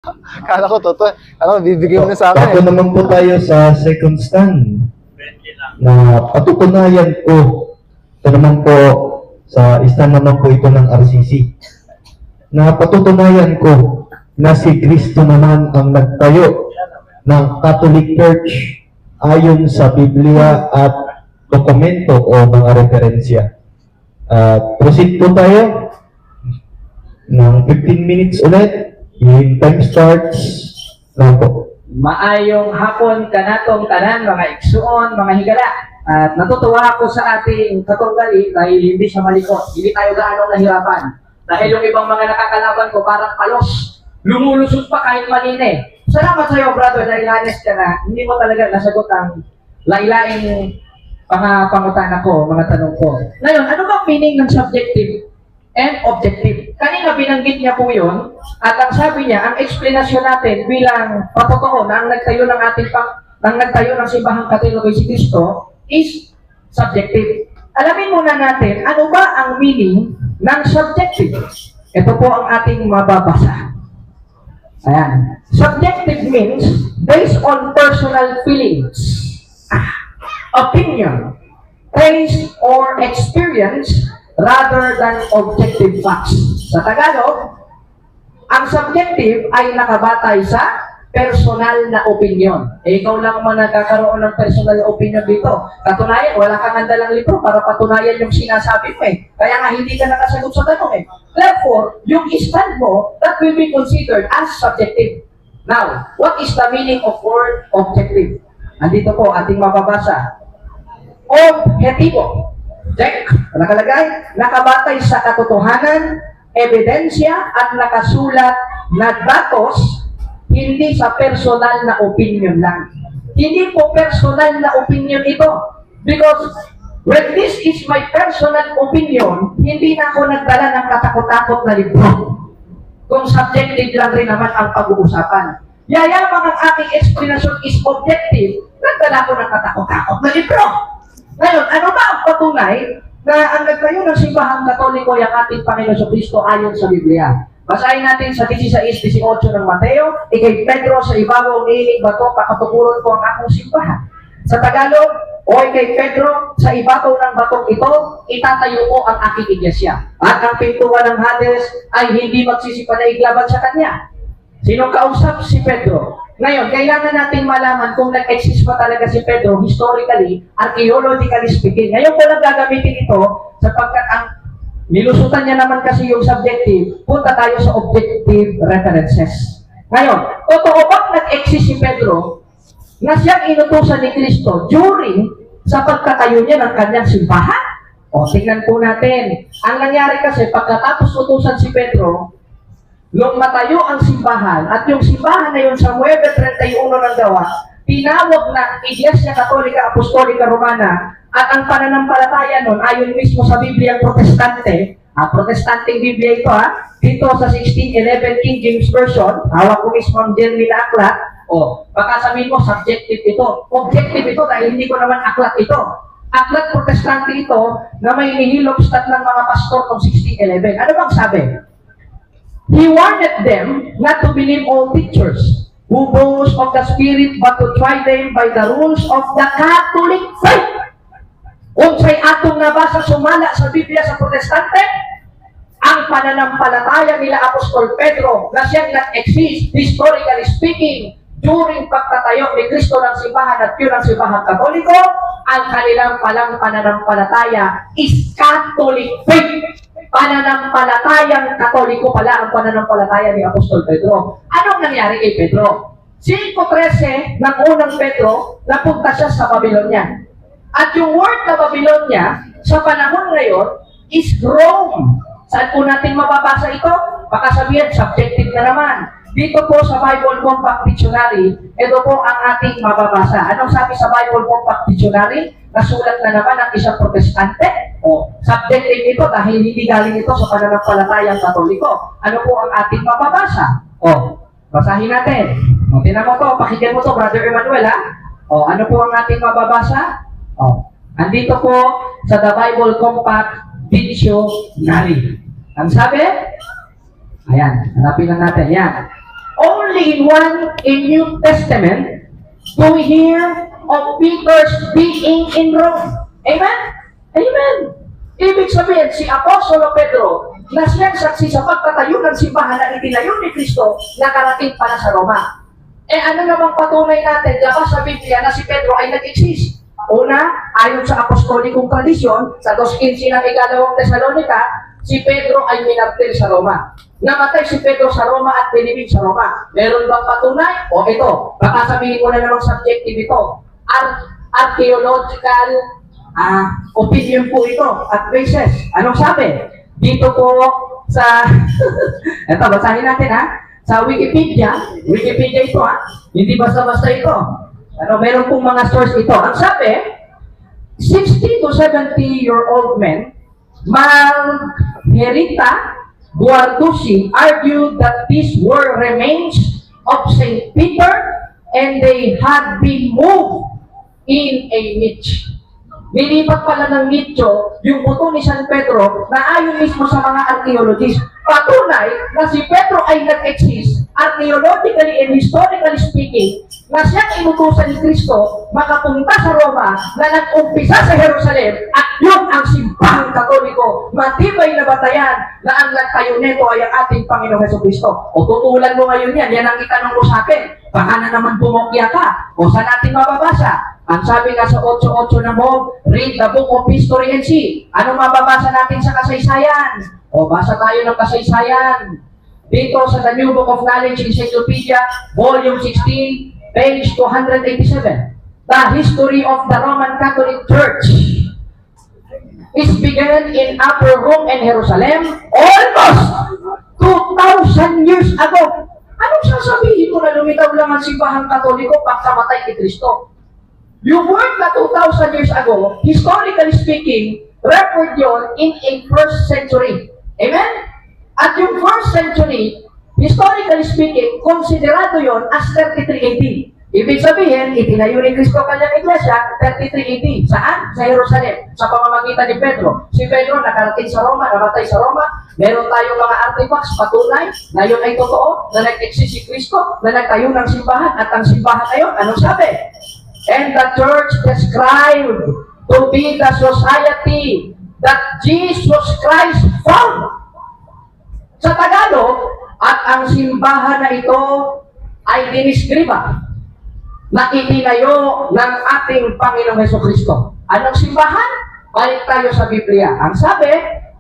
Kala ko totoo. Kala ko bibigyan mo na sa Bago akin. naman po tayo sa second stand na patutunayan ko. Ito naman po sa stand naman po ito ng RCC. Na patutunayan ko na si Kristo naman ang nagtayo ng Catholic Church ayon sa Biblia at dokumento o mga referensya. Proceed po tayo ng 15 minutes ulit. Yung time starts na po. Maayong hapon kanatong tanan, mga igsuon, mga higala. At natutuwa ako sa ating katunggali dahil hindi siya malikot. Hindi tayo gaano nahirapan. Dahil yung ibang mga nakakalaban ko parang palos. Lumulusot pa kahit manine. Salamat sa iyo, brother, dahil honest ka na. Hindi mo talaga nasagot ang lailaing pangutana ko, mga tanong ko. Ngayon, ano bang meaning ng subjective and objective? Kanina binanggit niya po yun, at ang sabi niya, ang explanation natin bilang patotoo na ang nagtayo ng nagtayo ng simbahang Katoliko si Kristo is subjective. Alamin muna natin, ano ba ang meaning ng subjective? Ito po ang ating mababasa. Ayan. Subjective means based on personal feelings, opinion, taste, or experience rather than objective facts. Sa Tagalog, ang subjective ay nakabatay sa personal na opinion. Ikaw lang man nagkakaroon ng personal na opinion dito. Katunayan, wala kang handalang libro para patunayan yung sinasabi mo eh. Kaya nga hindi ka nakasagot sa tanong eh. Therefore, yung stand mo, that will be considered as subjective. Now, what is the meaning of word objective? Andito po ating mababasa. Objektibo. Check. Nakalagay, nakabatay sa katotohanan, ebidensya at nakasulat na datos, hindi sa personal na opinion lang. Hindi po personal na opinion ito. Because when this is my personal opinion, hindi na ako nagdala ng katakot-takot na libro. Kung subjective lang rin naman ang pag-uusapan. Yayamang ang aking explanation is objective, nagdala ko ng katakot-takot na libro. Ngayon, ano ba ang patunay na ang nagtayo ng simbahang Katoliko ay ang ating Panginoon Kristo ayon sa Biblia? Basahin natin sa 16-18 ng Mateo, ikay Pedro sa ibabaw niinig bato, pakatukuron ko ang akong simbahan. Sa Tagalog, o ikay Pedro, sa ibabaw ng batong ito, itatayo ko ang aking iglesia. At ang pintuan ng Hades ay hindi magsisipanaig laban sa kanya. Sinong kausap? Si Pedro. Ngayon, kailangan natin malaman kung nag-exist pa talaga si Pedro historically, archaeologically speaking. Ngayon ko lang gagamitin ito sapagkat ang nilusutan niya naman kasi yung subjective, punta tayo sa objective references. Ngayon, totoo bang nag-exist si Pedro na siyang inutusan ni Kristo during sa pagkatayo niya ng kanyang simbahan? O, tingnan po natin. Ang nangyari kasi, pagkatapos utusan si Pedro, nung matayo ang simbahan, at yung simbahan na yun sa 9:31 ng gawa, tinawag na Iglesia Katolika Apostolika Romana, at ang pananampalataya nun, ayon mismo sa Biblia Protestante, Protestanteng Biblia ito dito sa 1611 King James Version, hawak ko mismo ang Jeremy na aklat, baka sabihin mo, subjective ito, objective ito, dahil hindi ko naman aklat ito. Aklat Protestante ito, na may nihilobstat ng mga pastor noong 1611. Ano bang sabi? He warned them not to believe all teachers who boast of the Spirit, but to try them by the rules of the Catholic faith. Unsay atong nabasa sumala sa Biblia sa Protestante, ang pananampalataya nila Apostol Pedro na siyang nag-exist, historically speaking, during pagtatayo ni Kristo ng simbahan at yun ang simbahang Katoliko, ang kanilang palang pananampalataya is Catholic faith. Pananampalatayang Katoliko pala ang pananampalataya ni Apostol Pedro. Anong nangyari kay Pedro? 5:13 ng unang Pedro, napunta siya sa Babylonia. At yung word na Babylonia, sa panahon ngayon, is Rome. Saan po natin mababasa ito? Baka sabihin, subjective na naman. Dito po sa Bible Compact Dictionary, ito po ang ating mababasa. Anong sabi sa Bible Compact Dictionary? Nasulat na naman ang isang protestante. Subjective ito dahil hindi galing ito sa pananampalatayang Katoliko. Ano po ang ating mababasa? Basahin natin. Tinan mo to, pakinggan mo to, Brother Emmanuel ano po ang ating mababasa? Andito po sa The Bible Compact Dictionary. Ang sabi? Ayan, hanapin lang natin. Yan. Only only in New Testament do we hear of Peter's being in Rome. Amen? Amen. Ibig sabihin, si Apostolo Pedro, na siyang saksi sa pagtatayo ng simbahan na itinayo ni Kristo, nakarating pala sa Roma. Ano namang patunay natin labas sa Biblia na si Pedro ay nag-exist? Una, ayon sa apostolikong tradisyon, sa 2.15 ng ikalawang Tesalonica, si Pedro ay minartir sa Roma. Namatay si Pedro sa Roma at binibig sa Roma. Meron bang patunay? O ito, baka sabihin ko na namang subjective ito. Archaeological opinion po ito at basis. Anong sabi? Dito po sa, ito, basahin natin sa Wikipedia ito hindi basta-basta ito. Meron pong mga source ito. Ang sabi, 60 to 70-year-old men, Margherita Guarducci argued that these were remains of St. Peter and they had been moved in a niche. Nilipat pala ng nicho yung buto ni San Pedro na ayon mismo sa mga archaeologists. Patunay na si Pedro ay nag-exist, archaeologically and historically speaking, na siyang inutusan ni Kristo makapunta sa Roma na nag-umpisa sa Jerusalem at yun ang simbahang Katoliko. Matibay na batayan na ang nagtayo nito ay ang ating Panginoong Jesucristo. O tutulan mo ngayon yan ang itanong mo sa akin. Baka na naman bumokya ka. O saan natin mababasa? Ang sabi nga sa 8.8 na mo, read the book of history and see. Anong mababasa natin sa kasaysayan? O basa tayo ng kasaysayan. Dito sa The New Book of Knowledge Encyclopedia, Volume 16, page 287. The history of the Roman Catholic Church is begun in Upper Rome and Jerusalem almost 2,000 years ago. Anong sasabihin ko na lumitaw lang ang simbahang Katoliko pagkamatay ni Kristo? Yung word na 2,000 years ago, historically speaking, referred yon in a first century. Amen? At yung first century, historically speaking, konsiderado yon as 33 AD. Ibig sabihin, itinayo ni Kristo kanyang iglesia 33 AD. Saan? Sa Jerusalem. Sa pamamagitan ni Pedro. Si Pedro nakarating sa Roma, namatay sa Roma. Meron tayong mga artifacts, patunay na yun ay totoo, na nag-exist si Kristo, na nagtayo ng simbahan, at ang simbahan na yun, anong sabi? And the church described to be the society that Jesus Christ found. Sa Tagalog, at ang simbahan na ito ay diniskriba na itinayo ng ating Panginoong Jesucristo. Anong simbahan? Balik tayo sa Biblia. Ang sabi,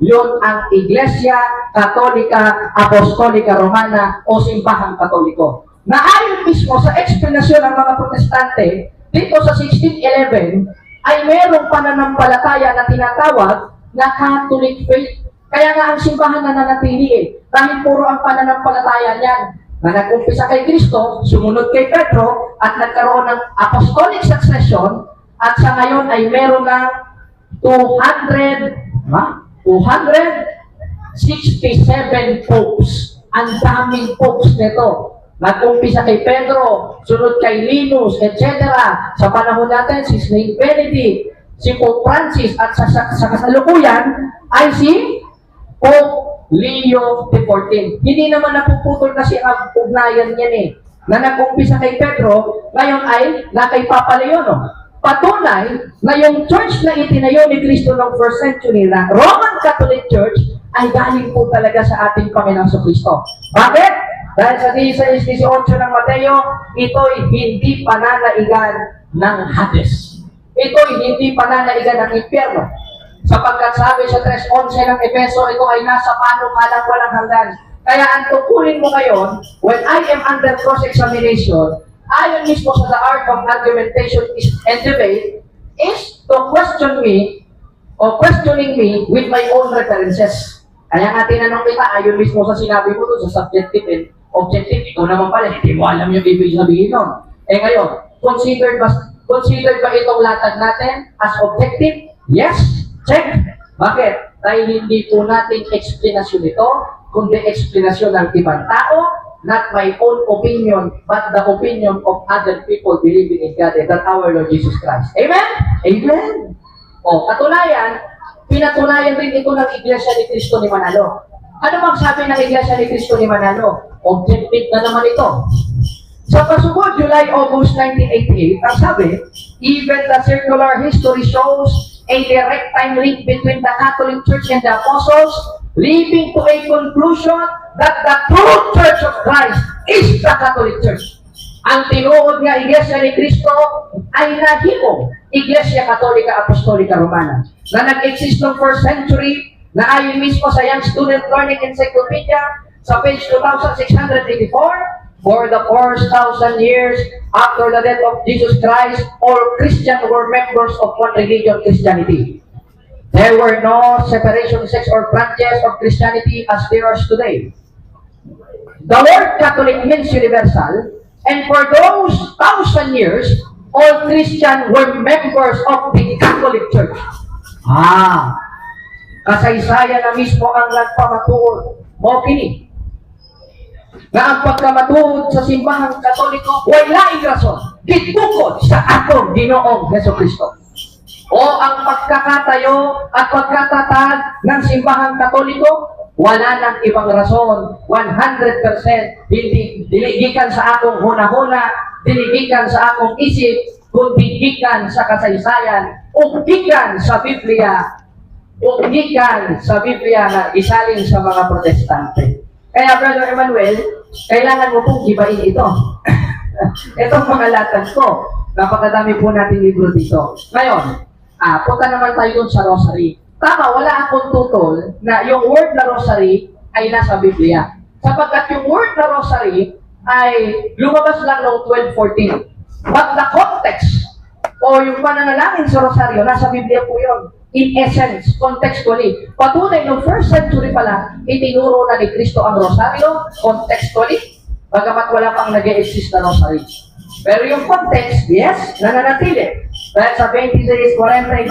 yun ang Iglesia Katolika Apostolika Romana o Simbahang Katoliko. Na ayon mismo sa eksplanasyon ng mga Protestante, dito sa 1611, ay merong pananampalataya na tinatawag na Catholic faith. Kaya nga ang simbahan na nanatili dahil puro ang pananampalataya niyan na nag-umpisa kay Kristo, sumunod kay Pedro, at nagkaroon ng apostolic succession, at sa ngayon ay meron ng 267 popes. Ang daming popes nito. Nag-umpisa kay Pedro, sunod kay Linus, etc. Sa panahon natin, si Saint Benedict, si Pope Francis, at sa kasalukuyan ay si Pope Leo XIV. Hindi naman napuputol kasi ang ugnayan niyan na nag-umpisa kay Pedro, ngayon ay na kay Papa Leo. Patunay na yung church na itinayo ni Kristo ng first century na Roman Catholic Church ay galing po talaga sa ating Panginoong Kristo. Bakit? Dahil sa 16-18 ng Mateo, ito'y hindi pananaigan ng Hades. Ito'y hindi pananaigan ng impyerno. Sapagkat sabi sa 3:11 ng Efeso, ito ay nasa panukalang walang hanggan. Kaya ang tungkulin mo ngayon, when I am under cross-examination, ayon mismo sa the art of argumentation and debate, is to question me, or questioning me with my own references. Kaya nga tinanong kita, ayon mismo sa sinabi mo doon sa subjective and objective, ikaw naman pala, hindi mo alam yung ibig sabihin nun. Ngayon, consider ba itong latag natin as objective? Yes, check. Bakit? Dahil hindi po natin explanation ito, kundi explanation ng ibang tao, not my own opinion, but the opinion of other people believing in God and that our Lord Jesus Christ. Amen? Amen? O, katunayan, pinatunayan rin ito ng Iglesia ni Cristo ni Manalo. Ano bang sabi ng Iglesia ni Cristo ni Manalo? Objective na naman ito. Sa pasugod, July-August 1988, ang sabi, even the circular history shows a direct time link between the Catholic Church and the Apostles, leading to a conclusion that the true Church of Christ is the Catholic Church. Ang tinuod nga Iglesia ni Cristo ay nahimong Iglesia Katolika Apostolika Romana na nag-exist noong 1st century na ayon mismo sa Young Student Learning Encyclopedia sa page 2684. For the 4,000 years after the death of Jesus Christ, all Christians were members of one religion, Christianity. There were no separation sects or branches of Christianity as there is today. The word Catholic means universal, and for those 1,000 years, all Christians were members of the Catholic Church. Kasaysayan na mismo ang nagpamatuod mo kini na ang pagkamatuod sa simbahang Katoliko wala rason gitukod sa atong Ginoong Jesucristo. O ang pagkakatayo at pagkatatag ng simbahang Katoliko wala nang ibang rason, 100% diligikan sa akong huna-huna, diligikan sa akong isip, kundi gikan sa kasaysayan, o gikan sa Biblia, na isalin sa mga Protestante. Kaya Brother Emmanuel, kailangan mo pong gibain ito. Itong mga latag ko. Napakadami po natin libro dito. Ngayon, punta naman tayo dun sa rosary. Tama, wala akong tutol na yung word na rosary ay nasa Biblia. Sapagkat yung word na rosary ay lumabas lang noong 1214. But the context o yung pananalangin sa rosaryo, nasa Biblia po yun. In essence, contextually. Patunay, noong 1st century pa lang, itinuro na ni Cristo ang rosaryo, contextually, bagamat wala pang nag-e-exist na rosary. Pero yung context, yes, nananatili. Dahil sa 26, 42,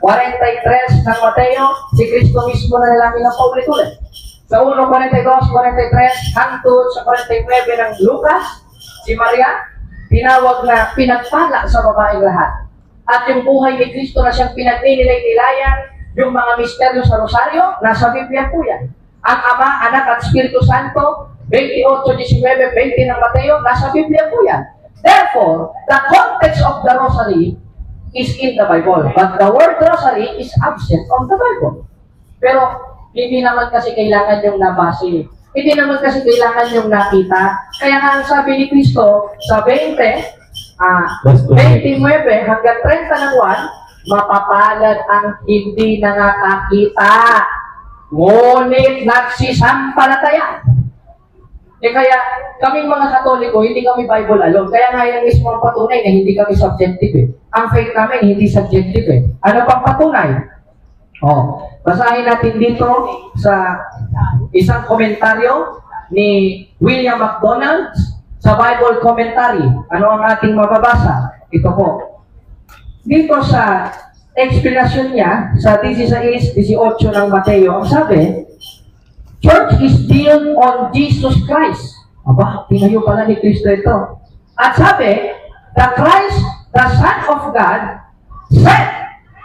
43 ng Mateo, si Cristo mismo na nalangin ng paulit-ulit. Sa 1, 42, 43, hangtod sa 49 ng Lucas, si Maria, tinawag na pinagpala sa babaeng lahat. At yung buhay ni Cristo na siyang pinagnilay-nilayan, yung mga misteryo sa Rosaryo, nasa Biblia po yan. Ang Ama, Anak at Espiritu Santo, 28, 19, 20 ng Mateo, nasa Biblia po yan. Therefore, the context of the Rosary is in the Bible. But the word Rosary is absent from the Bible. Pero, hindi naman kasi kailangan yung nabase. Hindi naman kasi kailangan yung nakita. Kaya nga ang sabi ni Cristo sa 29 hanggang 30 ng 1, mapapalad ang hindi nakakita, ngunit nagsisampalataya. Kaya kaming mga Katoliko, hindi kami Bible alone. Kaya nga yan mismo ang patunay na hindi kami subjective. Ang faith namin hindi subjective. Ano pang patunay? Basahin natin dito sa isang komentaryo ni William MacDonald sa Bible Commentary. Ano ang ating mababasa? Ito po. Dito sa explanation niya, sa 16-18 ng Mateo, ang sabi, Church is built on Jesus Christ. Aba, tinayo pala ni Cristo ito. At sabi, the Christ, the Son of God, said,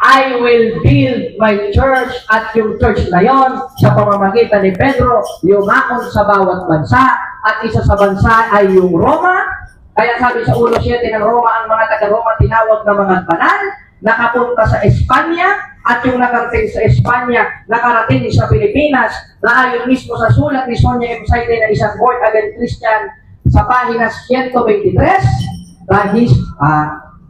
I will build my church, at yung church na yon sa pamamagitan ni Pedro, yumaon sa bawat bansa, at isa sa bansa ay yung Roma. Kaya sabi sa 1:7 ng Roma, ang mga taga-Roma tinawag na mga banal, nakapunta sa Espanya, at yung nakarating sa Espanya, nakarating sa Pilipinas, na ayon mismo sa sulat ni Sonia M. Saide na isang born-again Christian sa pahina 123,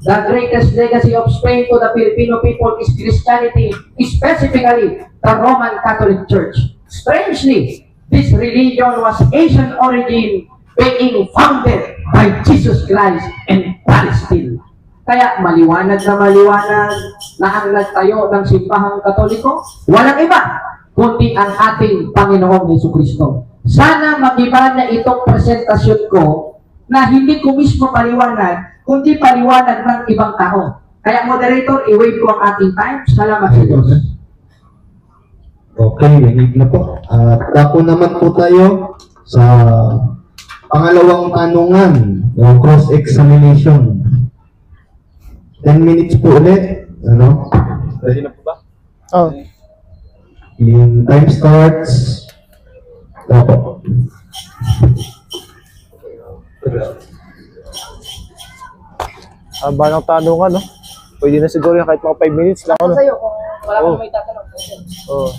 the greatest legacy of Spain to the Filipino people is Christianity, specifically the Roman Catholic Church. Strangely, this religion was Asian origin, being founded by Jesus Christ in Palestine. Kaya maliwanag na ang nagtayo ng simbahang Katoliko, walang iba, kundi ang ating Panginoong Jesucristo. Sana mag-iba na itong presentasyon ko na hindi ko mismo paliwanag, kundi paliwanag ng ibang tao. Kaya moderator, i-wave ko ang ating time. Salamat sa Diyos. Okay, rinig na po. At ako naman po tayo sa pangalawang tanungan, yung cross-examination. 10 minutes po ulit. Ready na po ba? Oh. Yung time starts Opo. Haba ng tanungan, no? Pwede na siguro yung kahit mga 5 minutes lang, ano? Sa'yo kung wala Oh. kang may tatanong. Oh.